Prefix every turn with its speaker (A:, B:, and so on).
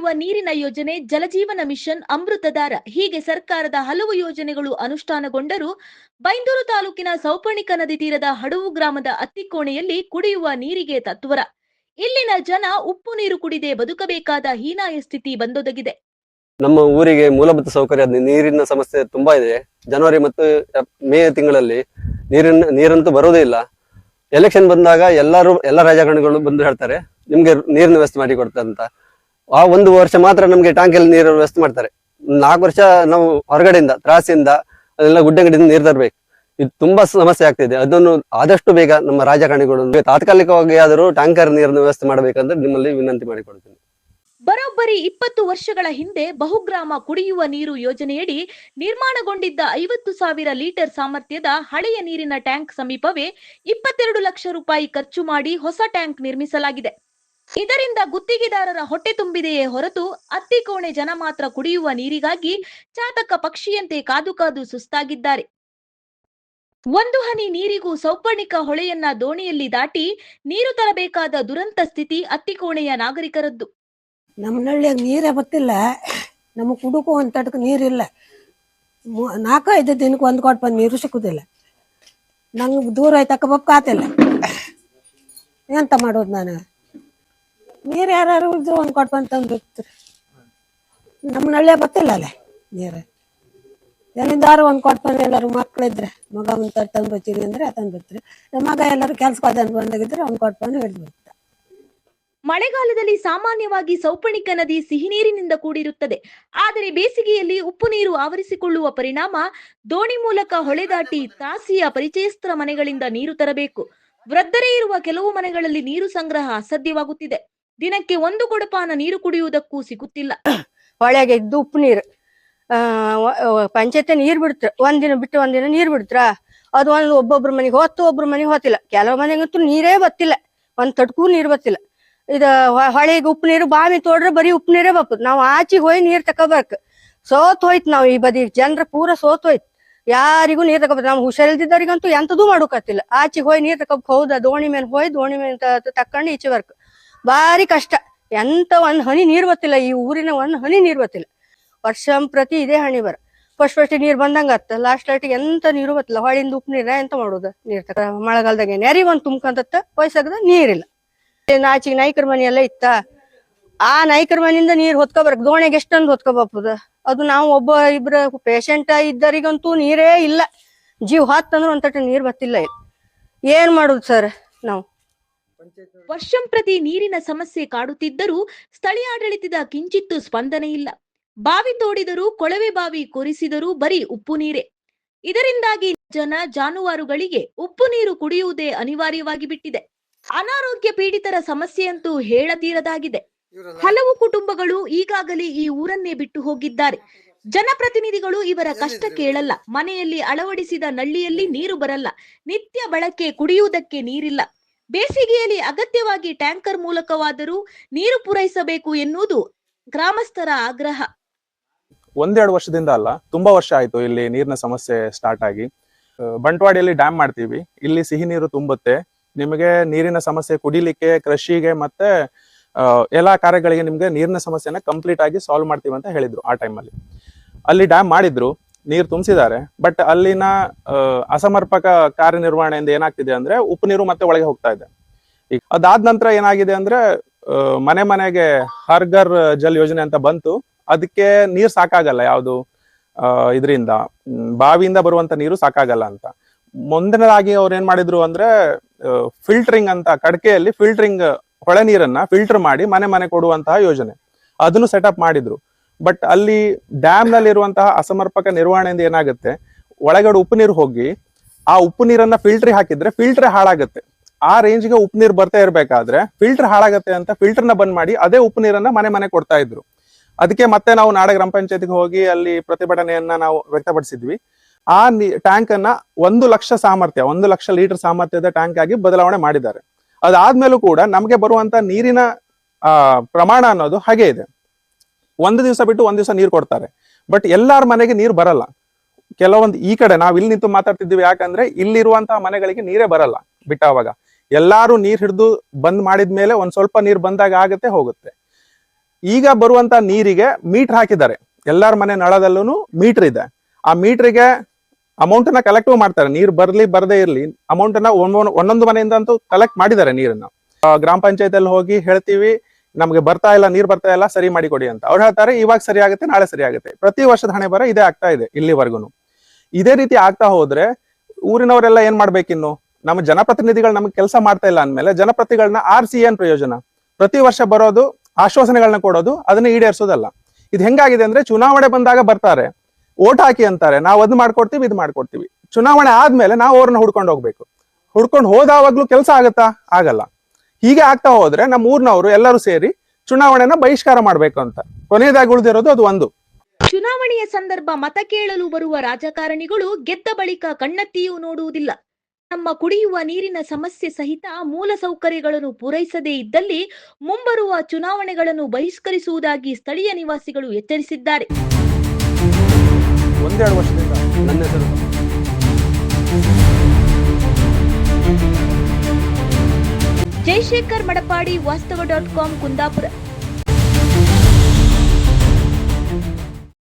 A: ಕುಡಿಯುವ ನೀರಿನ ಯೋಜನೆ, ಜಲಜೀವನ ಮಿಷನ್, ಅಮೃತಧಾರ ಹೀಗೆ ಸರ್ಕಾರದ ಹಲವು ಯೋಜನೆಗಳು ಅನುಷ್ಠಾನಗೊಂಡರೂ ಬೈಂದೂರು ತಾಲೂಕಿನ ಸೌಪರ್ಣಿಕ ನದಿ ತೀರದ ಹಡವು ಗ್ರಾಮದ ಅತ್ತಿಕೋಣೆಯಲ್ಲಿ ಕುಡಿಯುವ ನೀರಿಗೆ ತತ್ವರ. ಇಲ್ಲಿನ ಜನ ಉಪ್ಪು ನೀರು ಕುಡಿದೇ ಬದುಕಬೇಕಾದ ಹೀನಾಯ ಸ್ಥಿತಿ ಬಂದೊದಗಿದೆ.
B: ನಮ್ಮ ಊರಿಗೆ ಮೂಲಭೂತ ಸೌಕರ್ಯ ನೀರಿನ ಸಮಸ್ಯೆ ತುಂಬಾ ಇದೆ. ಜನವರಿ ಮತ್ತು ಮೇ ತಿಂಗಳಲ್ಲಿ ನೀರಂತೂ ಬರುವುದೇ ಇಲ್ಲ. ಎಲೆಕ್ಷನ್ ಬಂದಾಗ ಎಲ್ಲ ರಾಜಕಾರಣಿಗಳು ಬಂದು ಹೇಳ್ತಾರೆ ನಿಮ್ಗೆ ನೀರಿನ ವ್ಯವಸ್ಥೆ ಮಾಡಿ ಕೊಡ್ತಾರೆ ಅಂತ. ಆ ಒಂದು ವರ್ಷ ಮಾತ್ರ ನಮ್ಗೆ ಟ್ಯಾಂಕಲ್ಲಿ ನೀರಿನ ವ್ಯವಸ್ಥೆ ಮಾಡ್ತಾರೆ. 4 ವರ್ಷ ನಾವು ಹೊರಗಡೆಯಿಂದ ತ್ರಾಸಿಯಿಂದ ಅದೆಲ್ಲ ಗುಡ್ಡಗಡೆಯಿಂದ ನೀರು ತರಬೇಕು. ಇದು ತುಂಬಾ ಸಮಸ್ಯೆ ಆಗ್ತಿದೆ. ಅದನ್ನು ಆದಷ್ಟು ಬೇಗ ನಮ್ಮ ರಾಜಕಾರಣಿಗಳು ತಾತ್ಕಾಲಿಕವಾಗಿ ಆದರೂ ಟ್ಯಾಂಕರ್ ನೀರಿನ ವ್ಯವಸ್ಥೆ ಮಾಡಬೇಕಂತ ನಿಮ್ಮಲ್ಲಿ ವಿನಂತಿ ಮಾಡಿಕೊಳ್ತೀನಿ.
A: ಬರೋಬ್ಬರಿ 20 ವರ್ಷಗಳ ಹಿಂದೆ ಬಹುಗ್ರಾಮ ಕುಡಿಯುವ ನೀರು ಯೋಜನೆಯಡಿ ನಿರ್ಮಾಣಗೊಂಡಿದ್ದ 50,000 ಲೀಟರ್ ಸಾಮರ್ಥ್ಯದ ಹಳೆಯ ನೀರಿನ ಟ್ಯಾಂಕ್ ಸಮೀಪವೇ 22 ಲಕ್ಷ ರೂಪಾಯಿ ಖರ್ಚು ಮಾಡಿ ಹೊಸ ಟ್ಯಾಂಕ್ ನಿರ್ಮಿಸಲಾಗಿದೆ. ಇದರಿಂದ ಗುತ್ತಿಗೆದಾರರ ಹೊಟ್ಟೆ ತುಂಬಿದೆಯೇ ಹೊರತು ಅತ್ತಿಕೋಣೆ ಜನ ಮಾತ್ರ ಕುಡಿಯುವ ನೀರಿಗಾಗಿ ಚಾತಕ ಪಕ್ಷಿಯಂತೆ ಕಾದು ಕಾದು ಸುಸ್ತಾಗಿದ್ದಾರೆ. ಒಂದು ಹನಿ ನೀರಿಗೂ ಸೌಪರ್ಣಿಕ ಹೊಳೆಯನ್ನ ದೋಣಿಯಲ್ಲಿ ದಾಟಿ ನೀರು ತರಬೇಕಾದ ದುರಂತ ಸ್ಥಿತಿ ಅತ್ತಿಕೋಣೆಯ ನಾಗರಿಕರದ್ದು.
C: ನಮ್ಮನಳ್ಳಿಯಾಗ ನೀರೇ ಗೊತ್ತಿಲ್ಲ. ನಮಗೆ ಕುಡುಕು ಒಂದು ತಟಕ್ಕೆ ನೀರಿಲ್ಲ. 4-5 ದಿನಕ್ಕೆ ಒಂದು ಕೊಟ್ಟು ಬಂದು ನೀರು ಸಿಕ್ಕುದಿಲ್ಲ. ನಂಗೆ ದೂರ ಆಯ್ತಕ್ಕ ಆತಿಲ್ಲ. ಎಂತ ಮಾಡೋದು ನಾನು? ನೀರು ಯಾರು ಇದ್ರು ಒಂದು ಕೊಟ್ಟು ಬಂದು ತಂದು ಬಿಡ್ತಾರೆ. ನಮ್ಮನಳ್ಳಿಯಾಗ ಗೊತ್ತಿಲ್ಲ ಅಲ್ಲ ನೀರು. ಎಲ್ಲಿಂದಾರು ಒಂದು ಕೊಟ್ಟು ಬಂದು ಎಲ್ಲರೂ ಮಕ್ಕಳಿದ್ರೆ ಮಗ ಒಂದು ತಂದು ಬಚ್ಚಿರಿ ಅಂದರೆ ತಂದು ಬಿಡ್ತಾರೆ. ಮಗ ಎಲ್ಲರೂ ಕೆಲ್ಸಕ್ಕೆ ಹೋದನ್ನು ಬಂದಾಗಿದ್ರೆ ಒಂದು ಕೊಟ್ಟು ಬಂದು ಹಿಡಿದು ಬಿಡ್ತಾರೆ.
A: ಮಳೆಗಾಲದಲ್ಲಿ ಸಾಮಾನ್ಯವಾಗಿ ಸೌಪರ್ಣಿಕ ನದಿ ಸಿಹಿ ನೀರಿನಿಂದ ಕೂಡಿರುತ್ತದೆ. ಆದರೆ ಬೇಸಿಗೆಯಲ್ಲಿ ಉಪ್ಪು ನೀರು ಆವರಿಸಿಕೊಳ್ಳುವ ಪರಿಣಾಮ ದೋಣಿ ಮೂಲಕ ಹೊಳೆ ದಾಟಿ ತಾಸಿಯ ಪರಿಚಯಸ್ತರ ಮನೆಗಳಿಂದ ನೀರು ತರಬೇಕು. ವೃದ್ಧರೇ ಇರುವ ಕೆಲವು ಮನೆಗಳಲ್ಲಿ ನೀರು ಸಂಗ್ರಹ ಅಸಾಧ್ಯವಾಗುತ್ತಿದೆ. ದಿನಕ್ಕೆ 1 ಕೊಡಪಾನ ನೀರು ಕುಡಿಯುವುದಕ್ಕೂ ಸಿಗುತ್ತಿಲ್ಲ.
D: ಹೊಳೆಗೆ ಇದ್ದು ಉಪ್ಪು ನೀರು ಪಂಚಾಯತ್ ನೀರು ಬಿಡ್ತಾರೆ. ಒಂದಿನ ಬಿಟ್ಟು ಒಂದಿನ ನೀರು ಬಿಡ್ತಾರ. ಅದು ಒಬ್ಬೊಬ್ರ ಮನೆಗೆ ಹೊತ್ತು ಒಬ್ರ ಮನೆಗೆ ಹೊತ್ತಿಲ್ಲ. ಕೆಲವು ಮನೆಗಂತೂ ನೀರೇ ಬತ್ತಿಲ್ಲ. ಒಂದ್ ತಡ್ಕೂ ನೀರು ಬತ್ತಿಲ್ಲ. ಇದ ಹೊಳೆಗೆ ಉಪ್ಪು ನೀರು ಬಾವಿ ತೋಡ್ರೆ ಬರೀ ಉಪ್ಪು ನೀರೇ ಬಪ್ಪದ್. ನಾವು ಆಚೆಗೆ ಹೋಗಿ ನೀರ್ ತಕೋಬೇಕು. ಸೋತ್ ಹೋಯ್ತು. ನಾವು ಈ ಬದಿ ಜನರ ಪೂರ ಸೋತ್ ಹೋಯ್ತು. ಯಾರಿಗೂ ನೀರ್ ತಕೋಬೇಕು. ನಾವು ಹುಷಾರಿಲ್ದಿದ್ದವ್ರಿಗಂತೂ ಎಂತದೂ ಮಾಡೋಕತ್ತಿಲ್ಲ. ಆಚೆಗೆ ಹೋಗಿ ನೀರ್ ತಕೋಬೇಕು. ಹೌದಾ, ದೋಣಿ ಮೇಲೆ ಹೋಗಿ ದೋಣಿ ಮೇಲೆ ತಕೊಂಡು ಈಚೆ ಬರ್ಕು. ಬಾರಿ ಕಷ್ಟ. ಎಂತ ಒಂದ್ ಹನಿ ನೀರ್ ಬತ್ತಿಲ್ಲ. ಈ ಊರಿನ ಒಂದ್ ಹನಿ ನೀರ್ ಬತ್ತಿಲ್ಲ. ವರ್ಷ ಪ್ರತಿ ಇದೇ ಹಣಿ ಬರ. ಫಸ್ಟ್ ನೀರ್ ಬಂದಂಗ ಆತ. ಲಾಸ್ಟಿಗೆ ಎಂತ ನೀರು ಬತ್ತಿಲ್ಲ. ಹೊಳಿಂದ ಉಪ್ಪು ನೀರ ಎಂತ ಮಾಡುದು? ನೀರ್ ತಕ ಮಳೆಗಾಲದಾಗ ನೆರಿ ಒಂದ್ ತುಂಬ್ಕಂತ ವಯಸ್ಸಾಗದ ನೀರಿಲ್ಲ. ಆಚೆಗೆ ನಾಯ್ಕರ ಮನೆ ಎಲ್ಲ ಇತ್ತ. ಆ ನಾಯ್ಕರ ಮನೆಯಿಂದ ನೀರ್ ಹೊತ್ಕೋಬರ್ಕ್. ದೋಣಿಗೆ ಎಷ್ಟೊಂದು ಹೊತ್ಕೋಬಾಪದ. ಅದು ನಾವು ಒಬ್ಬ ಇಬ್ರ ಪೇಷಂಟ್ ಇದ್ದರಿಗಂತೂ ನೀರೇ ಇಲ್ಲ. ಜೀವ ಹೊತ್ತಂದ್ರೆ ಒಂದ್ ತಟ ನೀರ್ ಬತ್ತಿಲ್ಲ. ಏನ್ ಮಾಡುದು ಸರ್ ನಾವು?
A: ವರ್ಷಂಪ್ರತಿ ನೀರಿನ ಸಮಸ್ಯೆ ಕಾಡುತ್ತಿದ್ದರೂ ಸ್ಥಳೀಯ ಆಡಳಿತದ ಕಿಂಚಿತ್ತೂ ಸ್ಪಂದನೆ ಇಲ್ಲ. ಬಾವಿ ತೋಡಿದರೂ, ಕೊಳವೆ ಬಾವಿ ಕೊರಿಸಿದರೂ ಬರೀ ಉಪ್ಪು ನೀರೇ. ಇದರಿಂದಾಗಿ ಜಾನುವಾರುಗಳಿಗೆ ಉಪ್ಪು ನೀರು ಕುಡಿಯುವುದೇ ಅನಿವಾರ್ಯವಾಗಿ ಬಿಟ್ಟಿದೆ. ಅನಾರೋಗ್ಯ ಪೀಡಿತರ ಸಮಸ್ಯೆಯಂತೂ ಹೇಳತೀರದಾಗಿದೆ. ಹಲವು ಕುಟುಂಬಗಳು ಈಗಾಗಲೇ ಈ ಊರನ್ನೇ ಬಿಟ್ಟು ಹೋಗಿದ್ದಾರೆ. ಜನಪ್ರತಿನಿಧಿಗಳು ಇವರ ಕಷ್ಟ ಕೇಳಲ್ಲ. ಮನೆಯಲ್ಲಿ ಅಳವಡಿಸಿದ ನಳ್ಳಿಯಲ್ಲಿ ನೀರು ಬರಲ್ಲ. ನಿತ್ಯ ಬಳಕೆ ಕುಡಿಯುವುದಕ್ಕೆ ನೀರಿಲ್ಲ. ಬೇಸಿಗೆಯಲ್ಲಿ ಅಗತ್ಯವಾಗಿ ಟ್ಯಾಂಕರ್ ಮೂಲಕವಾದರೂ ನೀರು ಪೂರೈಸಬೇಕು ಎನ್ನುವುದು ಗ್ರಾಮಸ್ಥರ ಆಗ್ರಹ.
E: 1-2 ವರ್ಷದಿಂದ ಅಲ್ಲ, ತುಂಬಾ ವರ್ಷ ಆಯ್ತು ಇಲ್ಲಿ ನೀರಿನ ಸಮಸ್ಯೆ ಸ್ಟಾರ್ಟ್ ಆಗಿ. ಬಂಟ್ವಾಡಿಯಲ್ಲಿ ಡ್ಯಾಮ್ ಮಾಡ್ತೀವಿ. ಇಲ್ಲಿ ಸಿಹಿ ನೀರು ತುಂಬುತ್ತೆ. ನಿಮಗೆ ನೀರಿನ ಸಮಸ್ಯೆ ಕುಡಿಲಿಕ್ಕೆ, ಕೃಷಿಗೆ ಮತ್ತೆ ಎಲ್ಲಾ ಕಾರ್ಯಗಳಿಗೆ ನಿಮ್ಗೆ ನೀರಿನ ಸಮಸ್ಯೆನ ಕಂಪ್ಲೀಟ್ ಆಗಿ ಸಾಲ್ವ್ ಮಾಡ್ತೀವಿ ಅಂತ ಹೇಳಿದ್ರು. ಆ ಟೈಮಲ್ಲಿ ಅಲ್ಲಿ ಡ್ಯಾಮ್ ಮಾಡಿದ್ರು, ನೀರು ತುಂಬಿಸಿದ್ದಾರೆ. ಬಟ್ ಅಲ್ಲಿನ ಅಸಮರ್ಪಕ ಕಾರ್ಯನಿರ್ವಹಣೆಯಿಂದ ಏನಾಗ್ತಿದೆ ಅಂದ್ರೆ ಉಪ್ಪು ನೀರು ಮತ್ತೆ ಒಳಗೆ ಹೋಗ್ತಾ ಇದೆ. ಈಗ ಅದಾದ ನಂತರ ಏನಾಗಿದೆ ಅಂದ್ರೆ ಮನೆ ಮನೆಗೆ ಹರ್ ಘರ್ ಜಲ್ ಯೋಜನೆ ಅಂತ ಬಂತು. ಅದಕ್ಕೆ ನೀರು ಸಾಕಾಗಲ್ಲ. ಯಾವುದು ಇದರಿಂದ ಬಾವಿಯಿಂದ ಬರುವಂತ ನೀರು ಸಾಕಾಗಲ್ಲ ಅಂತ ಮುಂದಿನದಾಗಿ ಅವ್ರು ಏನ್ ಮಾಡಿದ್ರು ಅಂದ್ರೆ ಫಿಲ್ಟರಿಂಗ್ ಅಂತ, ಕಡಕೆಯಲ್ಲಿ ಫಿಲ್ಟರಿಂಗ್, ಹೊಳೆ ನೀರನ್ನ ಫಿಲ್ಟರ್ ಮಾಡಿ ಮನೆ ಮನೆ ಕೊಡುವಂತಹ ಯೋಜನೆ ಅದನ್ನು ಸೆಟಪ್ ಮಾಡಿದ್ರು. ಬಟ್ ಅಲ್ಲಿ ಡ್ಯಾಮ್ ನಲ್ಲಿ ಇರುವಂತಹ ಅಸಮರ್ಪಕ ನಿರ್ವಹಣೆಯಿಂದ ಏನಾಗುತ್ತೆ, ಒಳಗಡೆ ಉಪ್ಪು ನೀರು ಹೋಗಿ ಆ ಉಪ್ಪು ನೀರನ್ನ ಫಿಲ್ಟರ್ ಹಾಕಿದ್ರೆ ಫಿಲ್ಟರ್ ಹಾಳಾಗುತ್ತೆ. ಆ ರೇಂಜ್ಗೆ ಉಪ್ಪು ನೀರು ಬರ್ತಾ ಇರ್ಬೇಕಾದ್ರೆ ಫಿಲ್ಟರ್ ಹಾಳಾಗತ್ತೆ ಅಂತ ಫಿಲ್ಟರ್ನ ಬಂದ್ ಮಾಡಿ ಅದೇ ಉಪ್ಪು ನೀರನ್ನ ಮನೆ ಮನೆ ಕೊಡ್ತಾ ಇದ್ರು. ಅದಕ್ಕೆ ಮತ್ತೆ ನಾವು ನಾಡ ಗ್ರಾಮ ಪಂಚಾಯತ್ಗೆ ಹೋಗಿ ಅಲ್ಲಿ ಪ್ರತಿಭಟನೆಯನ್ನ ನಾವು ವ್ಯಕ್ತಪಡಿಸಿದ್ವಿ. ಆ ಟ್ಯಾಂಕ್ ಅನ್ನ 1 ಲಕ್ಷ ಸಾಮರ್ಥ್ಯ, 1 ಲಕ್ಷ ಲೀಟರ್ ಸಾಮರ್ಥ್ಯದ ಟ್ಯಾಂಕ್ ಆಗಿ ಬದಲಾವಣೆ ಮಾಡಿದ್ದಾರೆ. ಅದಾದ್ಮೇಲೂ ಕೂಡ ನಮಗೆ ಬರುವಂತ ನೀರಿನ ಪ್ರಮಾಣ ಅನ್ನೋದು ಹಾಗೆ ಇದೆ. 1 ದಿವಸ ಬಿಟ್ಟು 1 ದಿವಸ ನೀರು ಕೊಡ್ತಾರೆ. ಬಟ್ ಎಲ್ಲಾರ ಮನೆಗೆ ನೀರು ಬರಲ್ಲ. ಕೆಲವೊಂದು ಈ ಕಡೆ ನಾವ್ ಇಲ್ಲಿ ನಿಂತು ಮಾತಾಡ್ತಿದ್ವಿ, ಯಾಕಂದ್ರೆ ಇಲ್ಲಿರುವಂತಹ ಮನೆಗಳಿಗೆ ನೀರೇ ಬರಲ್ಲ. ಬಿಟ್ಟಾವಾಗ ಎಲ್ಲಾರು ನೀರ್ ಹಿಡಿದು ಬಂದ್ ಮಾಡಿದ್ಮೇಲೆ ಒಂದ್ ಸ್ವಲ್ಪ ನೀರು ಬಂದಾಗ ಆಗತ್ತೆ ಹೋಗುತ್ತೆ. ಈಗ ಬರುವಂತ ನೀರಿಗೆ ಮೀಟರ್ ಹಾಕಿದ್ದಾರೆ. ಎಲ್ಲಾರ ಮನೆ ನಳದಲ್ಲೂ ಮೀಟರ್ ಇದೆ. ಆ ಮೀಟರ್ಗೆ ಅಮೌಂಟ್ ನ ಕಲೆಕ್ಟ್ ಮಾಡ್ತಾರೆ. ನೀರು ಬರ್ಲಿ ಬರ್ದೇ ಇರ್ಲಿ ಅಮೌಂಟ್ ನ ಒಂದೊಂದು ಮನೆಯಿಂದ ಅಂತೂ ಕಲೆಕ್ಟ್ ಮಾಡಿದ್ದಾರೆ ನೀರನ್ನ. ಗ್ರಾಮ ಪಂಚಾಯತ್ ಹೋಗಿ ಹೇಳ್ತೀವಿ, ನಮ್ಗೆ ಬರ್ತಾ ಇಲ್ಲ, ನೀರ್ ಬರ್ತಾ ಇಲ್ಲ, ಸರಿ ಮಾಡಿ ಕೊಡಿ ಅಂತ. ಅವ್ರು ಹೇಳ್ತಾರೆ ಇವಾಗ ಸರಿ ಆಗುತ್ತೆ, ನಾಳೆ ಸರಿ ಆಗುತ್ತೆ. ಪ್ರತಿ ವರ್ಷದ ಹಣೆ ಬರ ಇದೇ ಆಗ್ತಾ ಇದೆ ಇಲ್ಲಿವರೆಗೂ. ಇದೇ ರೀತಿ ಆಗ್ತಾ ಹೋದ್ರೆ ಊರಿನವರೆಲ್ಲ ಏನ್ ಮಾಡ್ಬೇಕಿನ್ನು? ನಮ್ಮ ಜನಪ್ರತಿನಿಧಿಗಳು ನಮ್ಗೆ ಕೆಲಸ ಮಾಡ್ತಾ ಇಲ್ಲ ಅಂದ್ಮೇಲೆ ಜನಪ್ರತಿಗಳನ್ನ ಆರ್ಸಿ ಏನ್ ಪ್ರಯೋಜನ? ಪ್ರತಿ ವರ್ಷ ಬರೋದು, ಆಶ್ವಾಸನೆಗಳನ್ನ ಕೊಡೋದು, ಅದನ್ನ ಈಡೇರಿಸೋದಲ್ಲ. ಇದು ಹೆಂಗಾಗಿದೆ ಅಂದ್ರೆ, ಚುನಾವಣೆ ಬಂದಾಗ ಬರ್ತಾರೆ, ಓಟ್ ಹಾಕಿ ಅಂತಾರೆ, ನಾವು ಅದ್ ಮಾಡ್ಕೊಡ್ತೀವಿ, ಇದು ಮಾಡ್ಕೊಡ್ತೀವಿ. ಚುನಾವಣೆ ಆದ್ಮೇಲೆ ನಾವು ಅವ್ರನ್ನ ಹುಡ್ಕೊಂಡು ಹೋಗ್ಬೇಕು. ಹುಡ್ಕೊಂಡು ಹೋದಾವಾಗ್ಲೂ ಕೆಲಸ ಆಗತ್ತಾ? ಆಗಲ್ಲ. ಹೀಗೆ ಆಗ್ತಾ ಹೋದ್ರೆ ನಮ್ಮ ಊರ್ನವರು ಎಲ್ಲರೂ ಸೇರಿ ಚುನಾವಣೆನ ಬಹಿಷ್ಕಾರ ಮಾಡ್ಬೇಕು ಅಂತ. ಕೊನೆಯದಾಗಿ ಉಳಿದಿರೋದು ಅದು ಒಂದು.
A: ಚುನಾವಣೆಯ ಸಂದರ್ಭ ಮತ ಕೇಳಲು ಬರುವ ರಾಜಕಾರಣಿಗಳು ಗೆದ್ದ ಬಳಿಕ ಕಣ್ಣೆತ್ತಿಯೂ ನೋಡುವುದಿಲ್ಲ. ನಮ್ಮ ಕುಡಿಯುವ ನೀರಿನ ಸಮಸ್ಯೆ ಸಹಿತ ಮೂಲ ಸೌಕರ್ಯಗಳನ್ನು ಪೂರೈಸದೇ ಇದ್ದಲ್ಲಿ ಮುಂಬರುವ ಚುನಾವಣೆಗಳನ್ನು ಬಹಿಷ್ಕರಿಸುವುದಾಗಿ ಸ್ಥಳೀಯ ನಿವಾಸಿಗಳು ಎಚ್ಚರಿಸಿದ್ದಾರೆ.
E: ಒಂದೆರಡು ವರ್ಷದಿಂದ
B: ನನ್ನ ಹೆಸರು
A: ಜಯಶೇಖರ್ ಮಡಪಾಡಿ, ವಾಸ್ತವ.com, ಕುಂದಾಪುರ.